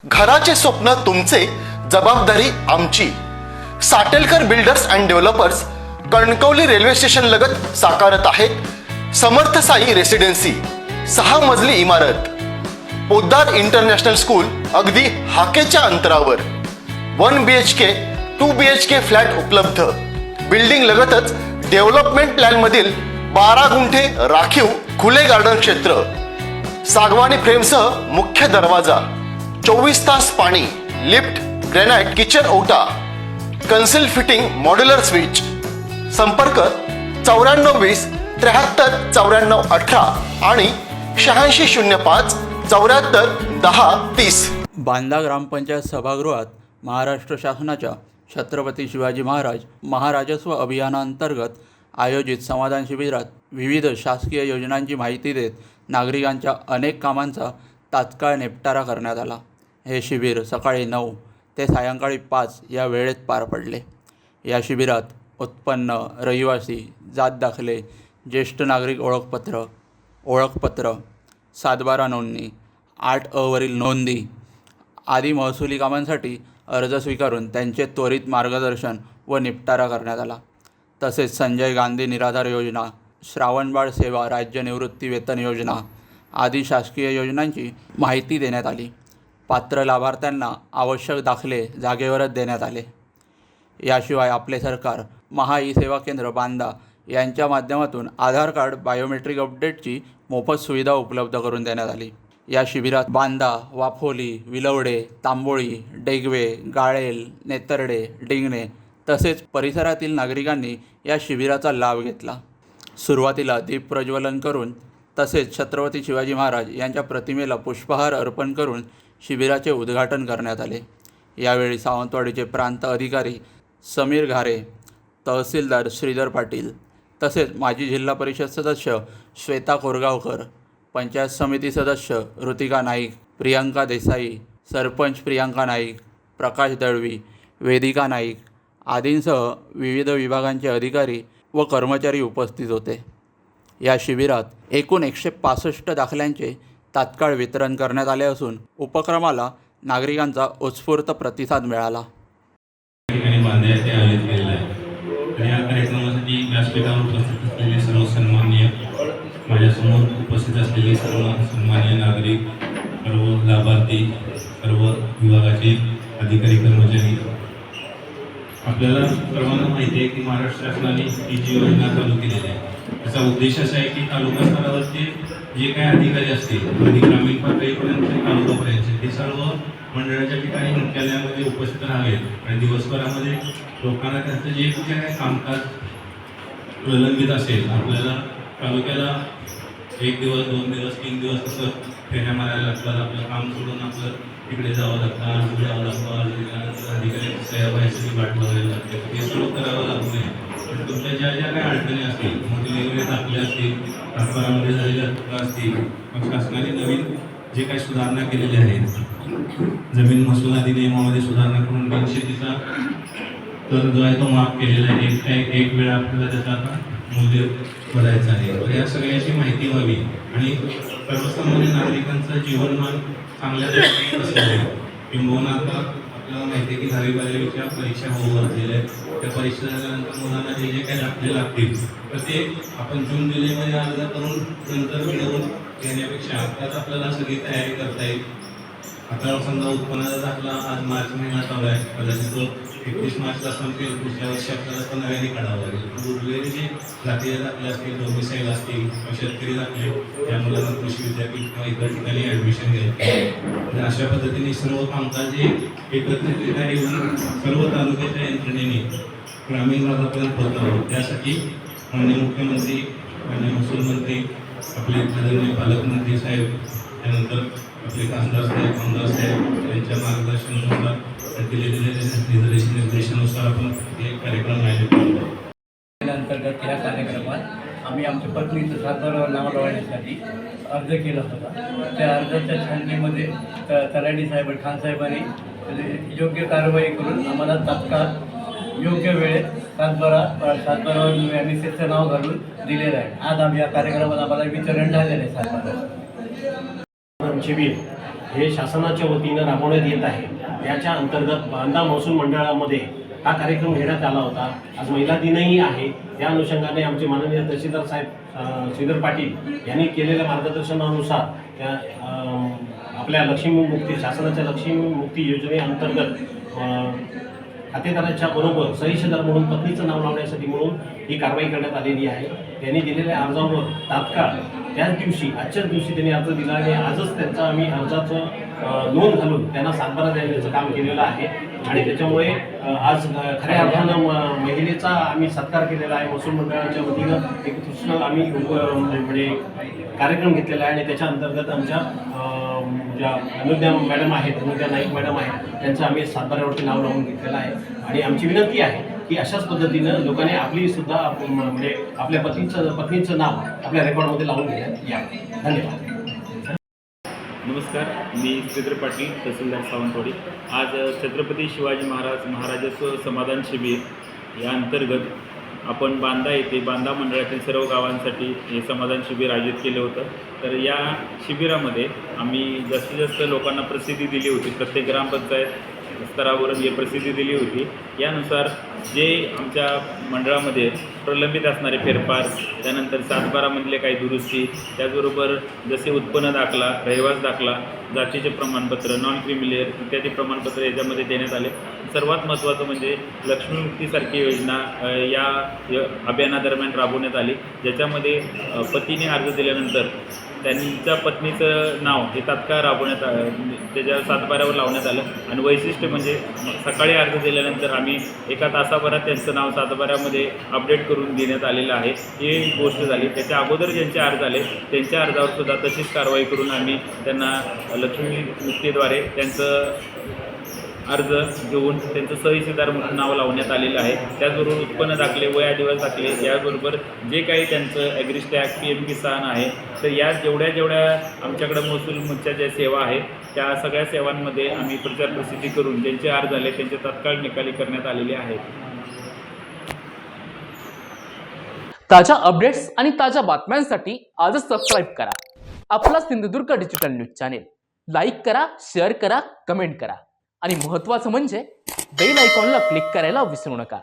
घराचे स्वप्न तुमचे, जबाबदारी आमची. Satelkar builders and developers Kankavli railway station लगत साकारत आहेत समर्थ साई रेसिडेन्सी. 6 मजली इमारत, पोद्दार इंटरनॅशनल स्कूल अगदी हाकेच्या अंतरावर. 1 BHK 2 BHK फ्लॅट उपलब्ध. बिल्डिंग लगतच डेव्हलपमेंट प्लॅन मधील 12 गुंठे राखीव खुले गार्डन क्षेत्र. सागवानी फ्रेमसह मुख्य दरवाजा, 24 तास पाणी, लिफ्ट, ग्रॅनाइट किचन ओटा, कन्सिल फिटिंग मॉड्युलर स्विच. संपर्क 9420 73 94 18 आणि 8605 74 10 30. बांदा ग्रामपंचायत सभागृहात महाराष्ट्र शासनाच्या छत्रपती शिवाजी महाराजस्व अभियानांतर्गत आयोजित समाधान शिबिरात विविध शासकीय योजनांची माहिती देत नागरिकांच्या अनेक कामांचा तात्काळ निपटारा करण्यात आला. हे शिबिर सकाळी 9 ते सायंकाळी 5 या वेळेत पार पडले. या शिबिरात उत्पन्न, रहिवासी, जात दाखले, ज्येष्ठ नागरिक ओळखपत्र, 7/12 नोंदणी, 8 वरील नोंदी आदी महसुली कामांसाठी अर्ज स्वीकारून त्यांचे त्वरित मार्गदर्शन व निपटारा करण्यात आला. तसेच संजय गांधी निराधार योजना, श्रावणबाळ सेवा राज्य निवृत्ती वेतन योजना आदी शासकीय योजनांची माहिती देण्यात आली. पात्र लाभार्थ्यांना आवश्यक दाखले जागेवरच देण्यात आले. याशिवाय आपले सरकार, महा ई सेवा केंद्र बांदा यांच्या माध्यमातून आधार कार्ड बायोमेट्रिक अपडेटची मोफत सुविधा उपलब्ध करून देण्यात आली. या शिबिरात बांदा, वाफोली, विलवडे, तांबोळी, डेगवे, गाळेल, नेतर्डे, डिंगणे तसेच परिसरातील नागरिकांनी या शिबिराचा लाभ घेतला. सुरुवातीला दीप प्रज्वलन करून तसेच छत्रपती शिवाजी महाराज यांच्या प्रतिमेला पुष्पहार अर्पण करून शिबिराचे उद्घाटन करण्यात आले. यावेळी सावंतवाडीचे प्रांत अधिकारी समीर घारे, तहसीलदार श्रीधर पाटील तसेच माजी जिल्हा परिषद सदस्य श्वेता कोरगावकर, पंचायत समिती सदस्य ऋतिका नाईक, प्रियांका देसाई, सरपंच प्रियांका नाईक, प्रकाश दळवी, वेदिका नाईक आदींसह विविध विभागांचे अधिकारी व कर्मचारी उपस्थित होते. या शिबिरात एकूण 165 दाखल्यांचे तात्काळ वितरण करण्यात आले असून उपक्रमाला नागरिकांचा उत्स्फूर्त प्रतिसाद मिळाला. या कार्यक्रमासाठी व्यासपीठावर उपस्थित असलेले सर्व सन्माननीय, माझ्यासमोर उपस्थित असलेले सर्व सन्माननीय नागरिक, सर्व लाभार्थी, सर्व विभागाचे अधिकारी कर्मचारी, आपल्याला सर्वांना माहिती आहे की महाराष्ट्र शासनाने ही जी योजना चालू केलेली आहे त्याचा उद्देश असा आहे की तालुका स्तरावरचे जे काही अधिकारी असतील आणि ग्रामीण पातळीपर्यंत तालुकापर्यंत ते सर्व मंडळाच्या ठिकाणी मुख्यालयामध्ये उपस्थित राहावेत आणि दिवसभरामध्ये लोकांना त्यांचं जे कुठे काही कामकाज प्रलंबित असेल, आपल्याला तालुक्याला 1 दिवस 2 दिवस 3 दिवस असं फेऱ्या मारायला लागतात, आपलं काम सोडून आपलं तिकडे जावं लागतं, आज जावं लागतं, अधिकारी सह्याबाईसाठी वाट बघायला लागते. हे सर्व करावं लागू नये. तुमच्या ज्या ज्या काही अडचणी असतील, मग वेगवेगळे दाखले असतील, व्यापारामध्ये झालेल्या चुका असतील, मग शासनाने नवीन जे काही सुधारणा केलेल्या आहेत, जमीन महसूल अधिनियमामध्ये सुधारणा करून बिनशेतीचा तर जो आहे तो माफ केलेला आहे. एक वेळा आपल्याला त्याचं आता मूल्य भरायचं आहे. तर या सगळ्याची माहिती व्हावी आणि सर्वसामान्य नागरिकांचं जीवनमान चांगल्या दृष्टीने असलं आहे. किंबहुना आता आपल्याला माहिती आहे की 10वी-12वीच्या परीक्षा होऊ घातलेल्या आहेत. त्या परीक्षा झाल्यानंतर मुलांना जे जे काही दाखले लागतील तर ते आपण जून जुलैमध्ये अर्ज करून नंतर मिळवून घेण्यापेक्षा आत्ताच आपल्याला सगळी तयारी करता येईल. आता समजा उत्पन्नाचा दाखला आज मार्च महिना चालू आहे, कदाचित तो 31 मार्चला संपेल, पुढच्या वर्षी आपल्याला तो नव्याने काढावा लागेल. उरलेले जे जातीय दाखले असतील, डोमिसाईल असतील, शेतकरी दाखले, त्या मुलांना कृषी विद्यापीठ किंवा इतर ठिकाणी ॲडमिशन घ्यायचं. अशा पद्धतीने सर्व कामकाज हे एकत्रितरित्या येऊन सर्व तालुक्याच्या यंत्रणेने ग्रामीण भागापर्यंत पोहोचावं. त्यासाठी माननीय मुख्यमंत्री, माननीय महसूल मंत्री, आपले आदरणीय पालकमंत्री साहेब, त्यानंतर आपले खासदार साहेब, आमदार साहेब यांच्या मार्गदर्शनानुसार निर्देशानुसार आपण हे कार्यक्रम आयोजित करतो. अंतर्गत या कार्यक्रमात आम्ही आमच्या पत्नीचं 7/12 नाव लावण्यासाठी अर्ज केला होता. त्या अर्जाच्या छाननीमध्ये तलाठी साहेब, खान साहेबांनी योग्य कारवाई करून आम्हाला तात्काळ योग्य वेळेत 7/12 आम्ही त्याचं नाव घालून दिलेलं आहे. आज आम्ही या कार्यक्रमात आम्हाला वितरण झालेलं आहे. 7/12 शिबिर हे शासनाच्या वतीनं राबवण्यात येत आहे. त्याच्या अंतर्गत बांदा महसूल मंडळामध्ये हा कार्यक्रम घेण्यात आला होता. आज महिला दिनही आहे. त्या अनुषंगाने आमचे माननीय तहसीलदार साहेब श्रीधर पाटील यांनी केलेल्या मार्गदर्शनानुसार त्या आपल्या लक्ष्मीमुक्ती शासनाच्या लक्ष्मीमुक्ती योजनेअंतर्गत खातेदाराच्या बरोबर सहीशदार म्हणून पत्नीचं नाव लावण्यासाठी म्हणून ही कारवाई करण्यात आलेली आहे. त्यांनी दिलेल्या अर्जावर तात्काळ त्याच दिवशी आजच्याच दिवशी त्यांनी अर्ज दिला आणि आजच त्यांचा आम्ही अर्जाचं नोंद घालून त्यांना सातबारा देण्याचं काम केलेलं आहे. आणि त्याच्यामुळे आज खऱ्या अर्थानं महिलेचा आम्ही सत्कार केलेला आहे. महसूल मंडळाच्या वतीनं एक उत्कृष्ट आम्ही म्हणजे कार्यक्रम घेतलेला आहे आणि त्याच्या अंतर्गत आमच्या ज्या अनुज्ञा मॅडम आहेत, अनुज्ञा नाईक मॅडम आहेत, त्यांचं आम्ही सातबाऱ्यावरती नाव लावून घेतलेलं आहे. आणि आमची विनंती आहे की अशाच पद्धतीनं लोकांनी आपली सुद्धा म्हणजे आपल्या पत्नीचं नाव आपल्या रेकॉर्डमध्ये लावून घेण्यात यावं. धन्यवाद. नमस्कार, मी श्रीधर पाटील, तहसीलदार सावंतवाडी. आज छत्रपती शिवाजी महाराजस्व समाधान शिबिर या अंतर्गत आपण बांदा येथे बांदा मंडळातील सर्व गावांसाठी हे समाधान शिबिर आयोजित केलं होतं. तर या शिबिरामध्ये आम्ही जास्तीत जास्त लोकांना प्रसिद्धी दिली होती. प्रत्येक ग्रामपंचायत स्तरावरून हे प्रसिद्धी दिली होती. यानुसार जे आमच्या मंडळामध्ये प्रलंबित असणारे फेरफार, त्यानंतर सातबारामधले काही दुरुस्ती, त्याचबरोबर जसे उत्पन्न दाखला, रहिवास दाखला, जातीचे प्रमाणपत्र, नॉन क्रिमिलेअर इत्यादी प्रमाणपत्र याच्यामध्ये देण्यात आले. सर्वात महत्त्वाचं म्हणजे लक्ष्मीमुक्तीसारखी योजना या अभियानादरम्यान राबवण्यात आली, ज्याच्यामध्ये पतीने अर्ज दिल्यानंतर त्यांच्या पत्नीचं नाव हे तात्काळ राबवण्यात त्याच्या सातबाऱ्यावर लावण्यात आलं. आणि वैशिष्ट्य म्हणजे सकाळी अर्ज दिल्यानंतर आम्ही एका तासाभरात त्यांचं नाव सातबाऱ्यामध्ये अपडेट करून देण्यात आलेलं आहे. ही गोष्ट झाली. त्याच्या अगोदर ज्यांचे अर्ज आले त्यांच्या अर्जावर सुद्धा तशीच कारवाई करून आम्ही त्यांना लक्ष्मीमुक्तीद्वारे त्यांचं अर्ज घेऊन त्यांचं सहीशदार म्हणून नाव लावण्यात आलेलं आहे. त्याचबरोबर उत्पन्न दाखले, वया दिवस दाखले, याचबरोबर जे काही त्यांचं ॲग्रिस्टॅग, PM किसान आहे, तर या जेवढ्या आमच्याकडं महसूलच्या ज्या सेवा आहेत त्या सगळ्या सेवांमध्ये आम्ही प्रचार प्रसिद्धी करून ज्यांचे अर्ज आले त्यांचे तात्काळ निकाली करण्यात आलेले आहेत. ताज्या अपडेट्स आणि ताज्या बातम्यांसाठी आजच सबस्क्राईब करा आपला Sindhudurg digital news channel. Like करा, शेअर करा, कमेंट करा आणि महत्त्वाचं म्हणजे बेल आयकॉनला क्लिक करायला विसरू नका.